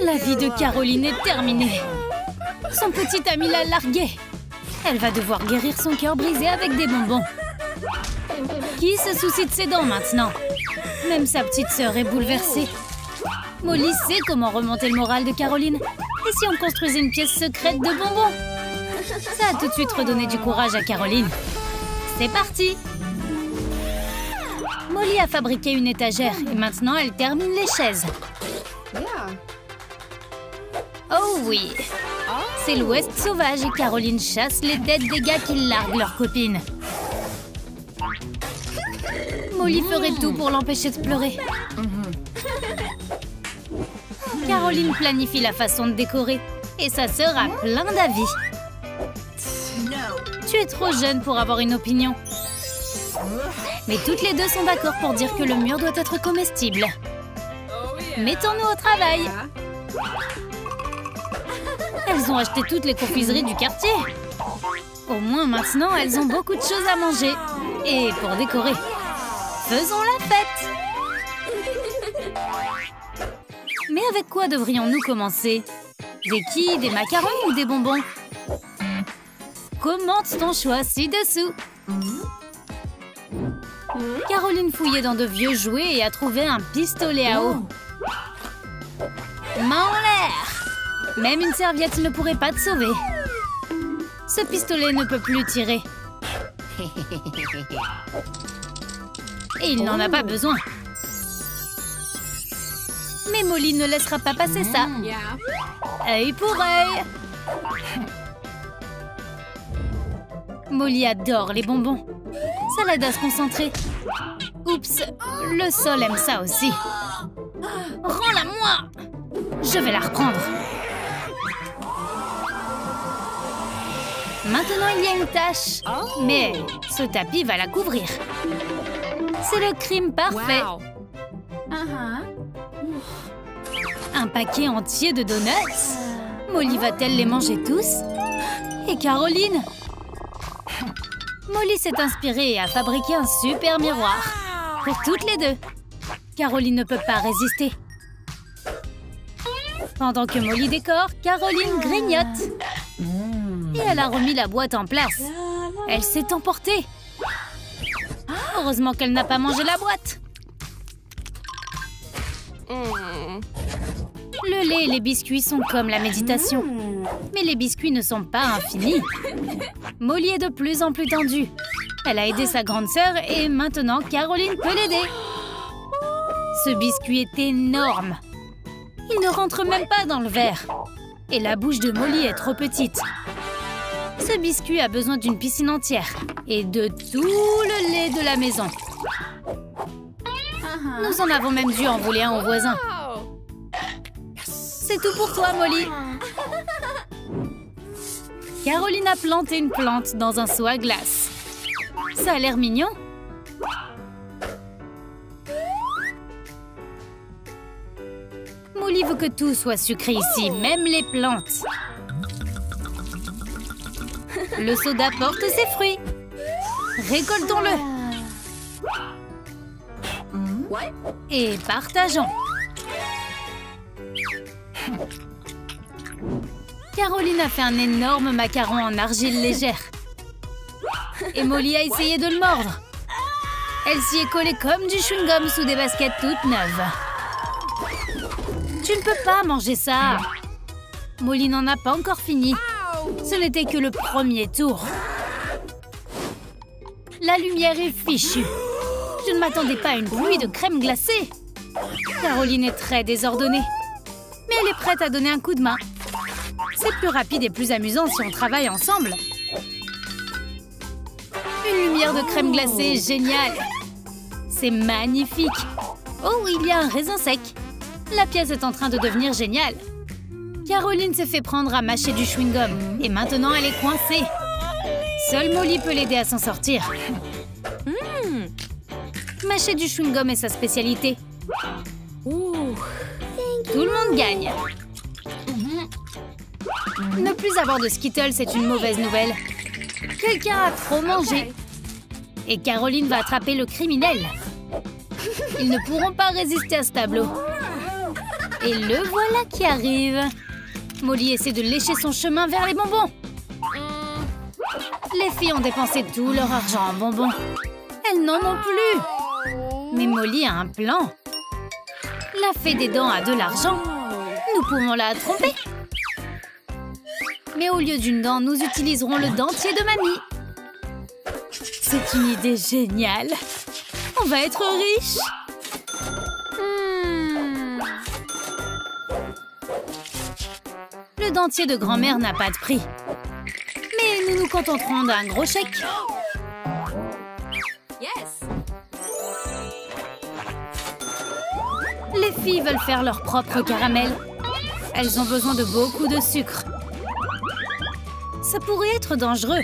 La vie de Caroline est terminée. Son petit ami l'a larguée. Elle va devoir guérir son cœur brisé avec des bonbons. Qui se soucie de ses dents maintenant? Même sa petite sœur est bouleversée. Molly sait comment remonter le moral de Caroline. Et si on construisait une pièce secrète de bonbons? Ça a tout de suite redonné du courage à Caroline. C'est parti! Molly a fabriqué une étagère et maintenant elle termine les chaises. Oh oui! C'est l'Ouest sauvage et Caroline chasse les têtes des gars qui larguent leurs copines. Molly ferait tout pour l'empêcher de pleurer. Caroline planifie la façon de décorer et sa sœur a plein d'avis. Tu es trop jeune pour avoir une opinion. Mais toutes les deux sont d'accord pour dire que le mur doit être comestible. Mettons-nous au travail. Elles ont acheté toutes les confiseries du quartier. Au moins maintenant, elles ont beaucoup de choses à manger. Et pour décorer, faisons la fête. Mais avec quoi devrions-nous commencer? Des quilles, des macarons ou des bonbons? Commente ton choix ci-dessous. Caroline fouillait dans de vieux jouets et a trouvé un pistolet à eau. Main en l'air! Même une serviette ne pourrait pas te sauver. Ce pistolet ne peut plus tirer. Et il n'en a pas besoin. Mais Molly ne laissera pas passer ça. Œil pour œil. Molly adore les bonbons. Ça l'aide à se concentrer. Oups, le sol aime ça aussi. Rends-la-moi! Je vais la reprendre. Maintenant, il y a une tache. Mais ce tapis va la couvrir. C'est le crime parfait. Un paquet entier de donuts? Molly va-t-elle les manger tous? Et Caroline? Molly s'est inspirée et a fabriqué un super miroir. Pour toutes les deux. Caroline ne peut pas résister. Pendant que Molly décore, Caroline grignote. Et elle a remis la boîte en place. Elle s'est emportée. Heureusement qu'elle n'a pas mangé la boîte. Le lait et les biscuits sont comme la méditation. Mais les biscuits ne sont pas infinis. Molly est de plus en plus tendue. Elle a aidé sa grande sœur et maintenant Caroline peut l'aider. Ce biscuit est énorme. Il ne rentre même pas dans le verre. Et la bouche de Molly est trop petite. Ce biscuit a besoin d'une piscine entière et de tout le lait de la maison. Nous en avons même dû en voler un au voisin. C'est tout pour toi, Molly. Caroline a planté une plante dans un seau à glace. Ça a l'air mignon. Molly veut que tout soit sucré ici, même les plantes. Le soda porte ses fruits. Récoltons-le. Et partageons. Caroline a fait un énorme macaron en argile légère. Et Molly a essayé de le mordre. Elle s'y est collée comme du chewing-gum sous des baskets toutes neuves. Tu ne peux pas manger ça. Molly n'en a pas encore fini. Ce n'était que le premier tour. La lumière est fichue. Je ne m'attendais pas à une pluie de crème glacée. Caroline est très désordonnée. Mais elle est prête à donner un coup de main. C'est plus rapide et plus amusant si on travaille ensemble. Une lumière de crème glacée géniale. C'est magnifique. Oh, il y a un raisin sec. La pièce est en train de devenir géniale. Caroline s'est fait prendre à mâcher du chewing-gum. Et maintenant, elle est coincée. Seule Molly peut l'aider à s'en sortir. Mâcher du chewing-gum est sa spécialité. Tout le monde gagne. Ne plus avoir de Skittles, c'est une mauvaise nouvelle. Quelqu'un a trop mangé. Et Caroline va attraper le criminel. Ils ne pourront pas résister à ce tableau. Et le voilà qui arrive. Molly essaie de lécher son chemin vers les bonbons. Les filles ont dépensé tout leur argent en bonbons. Elles n'en ont plus. Mais Molly a un plan. La fée des dents a de l'argent. Nous pouvons la tromper. Mais au lieu d'une dent, nous utiliserons le dentier de mamie. C'est une idée géniale. On va être riches. Le dentier de grand-mère n'a pas de prix. Mais nous nous contenterons d'un gros chèque. Les filles veulent faire leur propre caramel. Elles ont besoin de beaucoup de sucre. Ça pourrait être dangereux.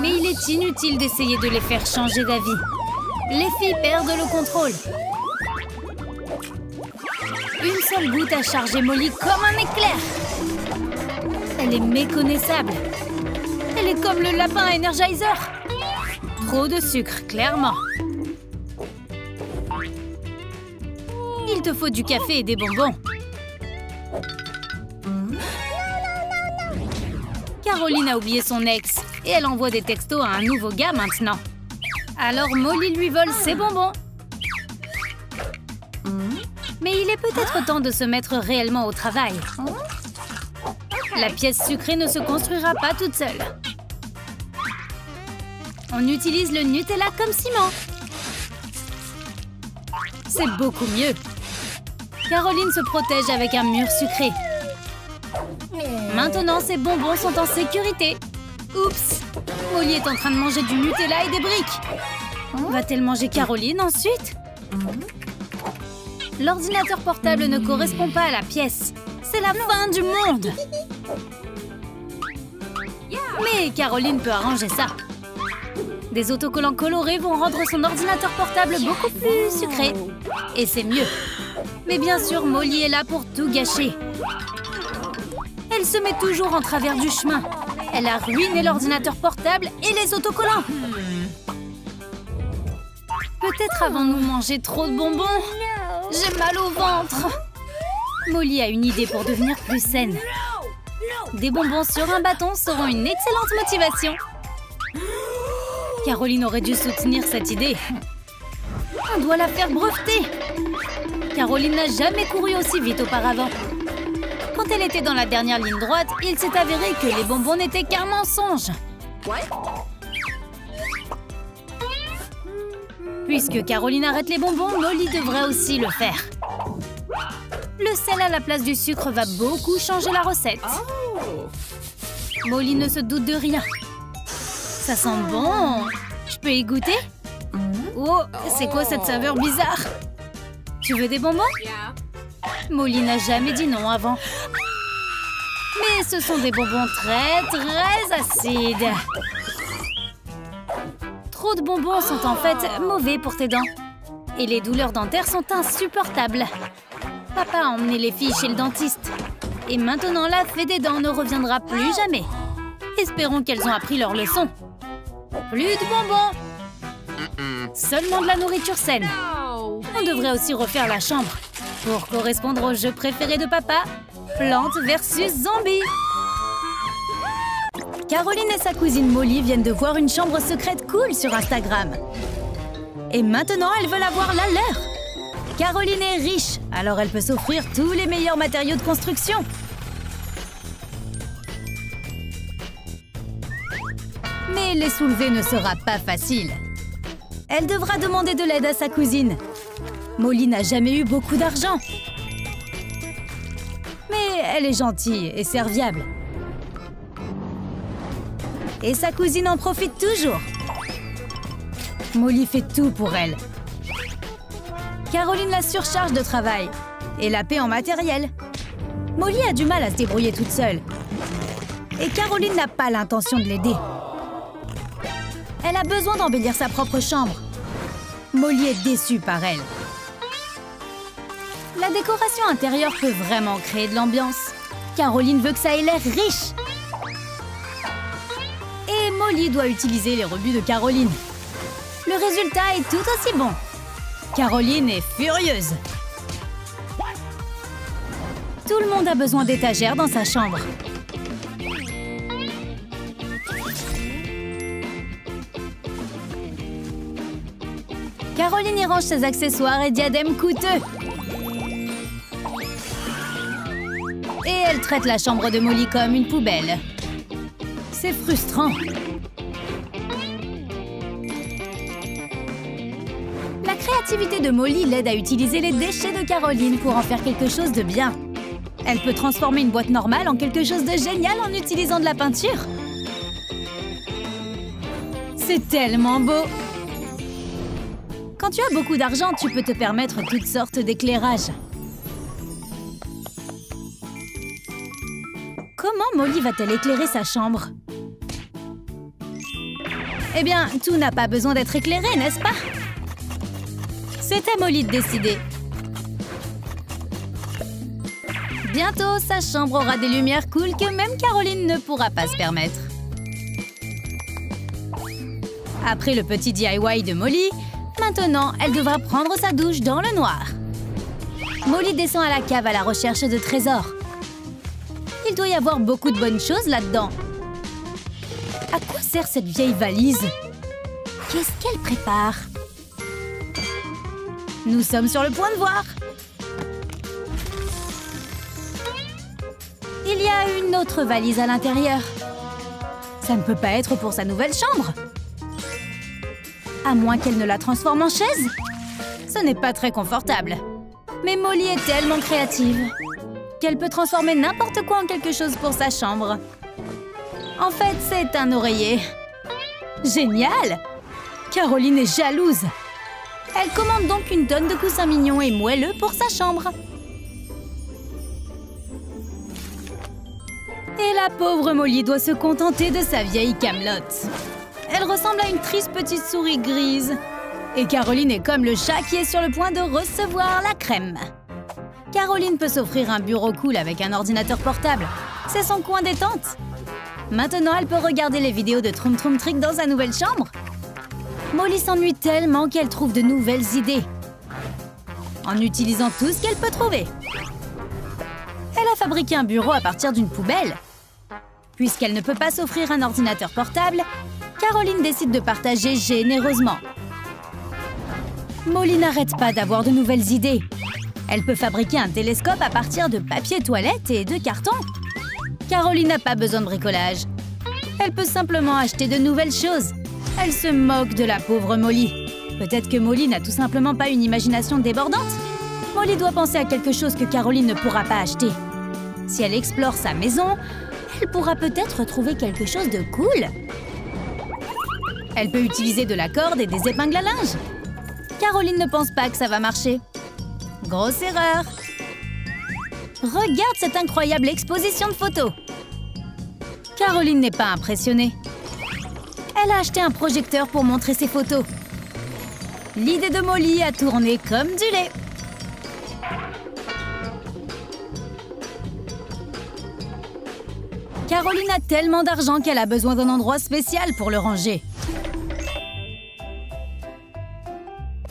Mais il est inutile d'essayer de les faire changer d'avis. Les filles perdent le contrôle. Une seule goutte a chargé Molly comme un éclair. Elle est méconnaissable. Elle est comme le lapin Energizer. Trop de sucre, clairement. Il te faut du café et des bonbons. Caroline a oublié son ex et elle envoie des textos à un nouveau gars maintenant. Alors Molly lui vole ses bonbons. Mais il est peut-être temps de se mettre réellement au travail. La pièce sucrée ne se construira pas toute seule. On utilise le Nutella comme ciment. C'est beaucoup mieux. Caroline se protège avec un mur sucré. Maintenant, ses bonbons sont en sécurité. Oups! Molly est en train de manger du Nutella et des briques. Va-t-elle manger Caroline ensuite? L'ordinateur portable ne correspond pas à la pièce. C'est la fin du monde! Mais Caroline peut arranger ça. Des autocollants colorés vont rendre son ordinateur portable beaucoup plus sucré. Et c'est mieux. Mais bien sûr, Molly est là pour tout gâcher. Elle se met toujours en travers du chemin. Elle a ruiné l'ordinateur portable et les autocollants. Peut-être avons-nous mangé trop de bonbons? J'ai mal au ventre. Molly a une idée pour devenir plus saine. Des bonbons sur un bâton seront une excellente motivation. Caroline aurait dû soutenir cette idée. On doit la faire breveter. Caroline n'a jamais couru aussi vite auparavant. Quand elle était dans la dernière ligne droite, il s'est avéré que les bonbons n'étaient qu'un mensonge. Puisque Caroline arrête les bonbons, Molly devrait aussi le faire. Le sel à la place du sucre va beaucoup changer la recette. Molly ne se doute de rien. Ça sent bon. Je peux y goûter? Oh, c'est quoi cette saveur bizarre? Tu veux des bonbons? Molly n'a jamais dit non avant. Mais ce sont des bonbons très acides. Trop de bonbons sont en fait mauvais pour tes dents. Et les douleurs dentaires sont insupportables. Papa a emmené les filles chez le dentiste. Et maintenant, la fée des dents ne reviendra plus jamais. Espérons qu'elles ont appris leur leçon. Plus de bonbons. Seulement de la nourriture saine. On devrait aussi refaire la chambre. Pour correspondre au jeu préféré de papa, Plantes versus Zombies. Caroline et sa cousine Molly viennent de voir une chambre secrète cool sur Instagram. Et maintenant, elles veulent avoir la leur. Caroline est riche, alors elle peut s'offrir tous les meilleurs matériaux de construction. Mais les soulever ne sera pas facile. Elle devra demander de l'aide à sa cousine. Molly n'a jamais eu beaucoup d'argent. Mais elle est gentille et serviable. Et sa cousine en profite toujours. Molly fait tout pour elle. Caroline la surcharge de travail et la paie en matériel. Molly a du mal à se débrouiller toute seule. Et Caroline n'a pas l'intention de l'aider. Elle a besoin d'embellir sa propre chambre. Molly est déçue par elle. La décoration intérieure peut vraiment créer de l'ambiance. Caroline veut que ça ait l'air riche. Et Molly doit utiliser les rebuts de Caroline. Le résultat est tout aussi bon. Caroline est furieuse. Tout le monde a besoin d'étagères dans sa chambre. Caroline y range ses accessoires et diadèmes coûteux. Et elle traite la chambre de Molly comme une poubelle. C'est frustrant. La créativité de Molly l'aide à utiliser les déchets de Caroline pour en faire quelque chose de bien. Elle peut transformer une boîte normale en quelque chose de génial en utilisant de la peinture. C'est tellement beau! Quand tu as beaucoup d'argent, tu peux te permettre toutes sortes d'éclairages. Comment Molly va-t-elle éclairer sa chambre? Eh bien, tout n'a pas besoin d'être éclairé, n'est-ce pas? C'est à Molly de décider. Bientôt, sa chambre aura des lumières cool que même Caroline ne pourra pas se permettre. Après le petit DIY de Molly, maintenant, elle devra prendre sa douche dans le noir. Molly descend à la cave à la recherche de trésors. Il doit y avoir beaucoup de bonnes choses là-dedans. À quoi sert cette vieille valise? Qu'est-ce qu'elle prépare? Nous sommes sur le point de voir. Il y a une autre valise à l'intérieur. Ça ne peut pas être pour sa nouvelle chambre. À moins qu'elle ne la transforme en chaise. Ce n'est pas très confortable. Mais Molly est tellement créative qu'elle peut transformer n'importe quoi en quelque chose pour sa chambre. En fait, c'est un oreiller. Génial! Caroline est jalouse. Elle commande donc une tonne de coussins mignons et moelleux pour sa chambre. Et la pauvre Molly doit se contenter de sa vieille camelote. Elle ressemble à une triste petite souris grise. Et Caroline est comme le chat qui est sur le point de recevoir la crème. Caroline peut s'offrir un bureau cool avec un ordinateur portable. C'est son coin détente. Maintenant, elle peut regarder les vidéos de Troum Troum Trick dans sa nouvelle chambre. Molly s'ennuie tellement qu'elle trouve de nouvelles idées. En utilisant tout ce qu'elle peut trouver. Elle a fabriqué un bureau à partir d'une poubelle. Puisqu'elle ne peut pas s'offrir un ordinateur portable, Caroline décide de partager généreusement. Molly n'arrête pas d'avoir de nouvelles idées. Elle peut fabriquer un télescope à partir de papier toilette et de carton. Caroline n'a pas besoin de bricolage. Elle peut simplement acheter de nouvelles choses. Elle se moque de la pauvre Molly. Peut-être que Molly n'a tout simplement pas une imagination débordante. Molly doit penser à quelque chose que Caroline ne pourra pas acheter. Si elle explore sa maison, elle pourra peut-être trouver quelque chose de cool. Elle peut utiliser de la corde et des épingles à linge. Caroline ne pense pas que ça va marcher. Grosse erreur! Regarde cette incroyable exposition de photos! Caroline n'est pas impressionnée. Elle a acheté un projecteur pour montrer ses photos. L'idée de Molly a tourné comme du lait. Caroline a tellement d'argent qu'elle a besoin d'un endroit spécial pour le ranger.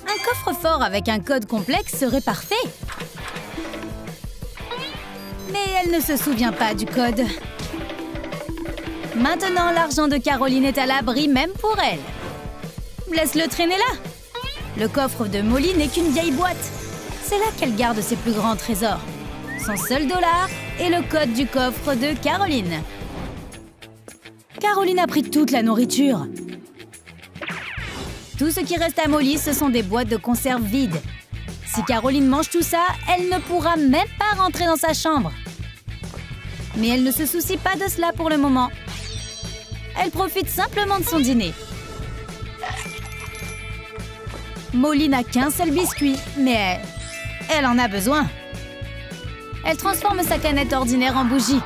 Un coffre-fort avec un code complexe serait parfait. Mais elle ne se souvient pas du code. Maintenant, l'argent de Caroline est à l'abri même pour elle. Laisse-le traîner là. Le coffre de Molly n'est qu'une vieille boîte. C'est là qu'elle garde ses plus grands trésors. Son seul dollar et le code du coffre de Caroline. Caroline a pris toute la nourriture. Tout ce qui reste à Molly, ce sont des boîtes de conserve vides. Si Caroline mange tout ça, elle ne pourra même pas rentrer dans sa chambre. Mais elle ne se soucie pas de cela pour le moment. Elle profite simplement de son dîner. Molly n'a qu'un seul biscuit, mais elle en a besoin. Elle transforme sa canette ordinaire en bougie.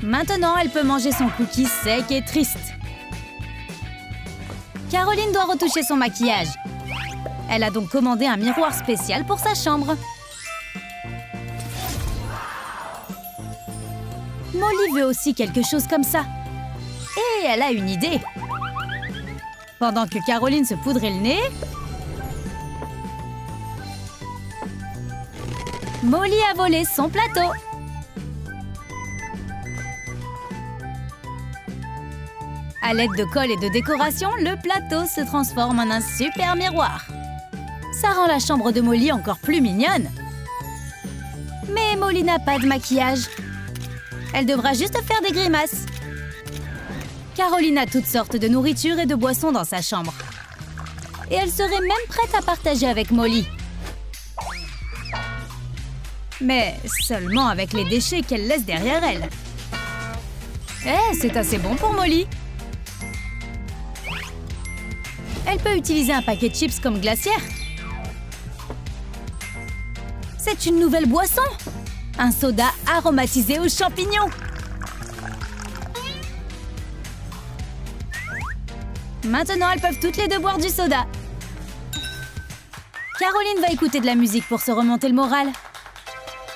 Maintenant, elle peut manger son cookie sec et triste. Caroline doit retoucher son maquillage. Elle a donc commandé un miroir spécial pour sa chambre. Molly veut aussi quelque chose comme ça. Et elle a une idée. Pendant que Caroline se poudrait le nez, Molly a volé son plateau. À l'aide de colle et de décoration, le plateau se transforme en un super miroir. Ça rend la chambre de Molly encore plus mignonne. Mais Molly n'a pas de maquillage. Elle devra juste faire des grimaces. Caroline a toutes sortes de nourriture et de boissons dans sa chambre. Et elle serait même prête à partager avec Molly. Mais seulement avec les déchets qu'elle laisse derrière elle. Eh, c'est assez bon pour Molly. Elle peut utiliser un paquet de chips comme glacière. C'est une nouvelle boisson. Un soda aromatisé aux champignons. Maintenant, elles peuvent toutes les deux boire du soda. Caroline va écouter de la musique pour se remonter le moral.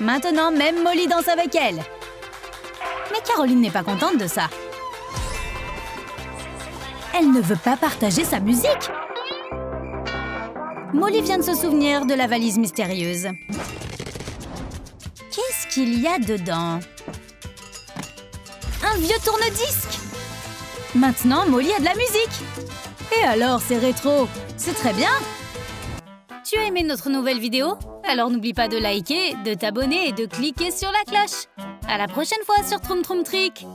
Maintenant, même Molly danse avec elle. Mais Caroline n'est pas contente de ça. Elle ne veut pas partager sa musique. Molly vient de se souvenir de la valise mystérieuse. Qu'est-ce qu'il y a dedans? Un vieux tourne-disque! Maintenant, Molly a de la musique! Et alors, c'est rétro! C'est très bien! Tu as aimé notre nouvelle vidéo? Alors n'oublie pas de liker, de t'abonner et de cliquer sur la cloche! À la prochaine fois sur Troum Troum Trick!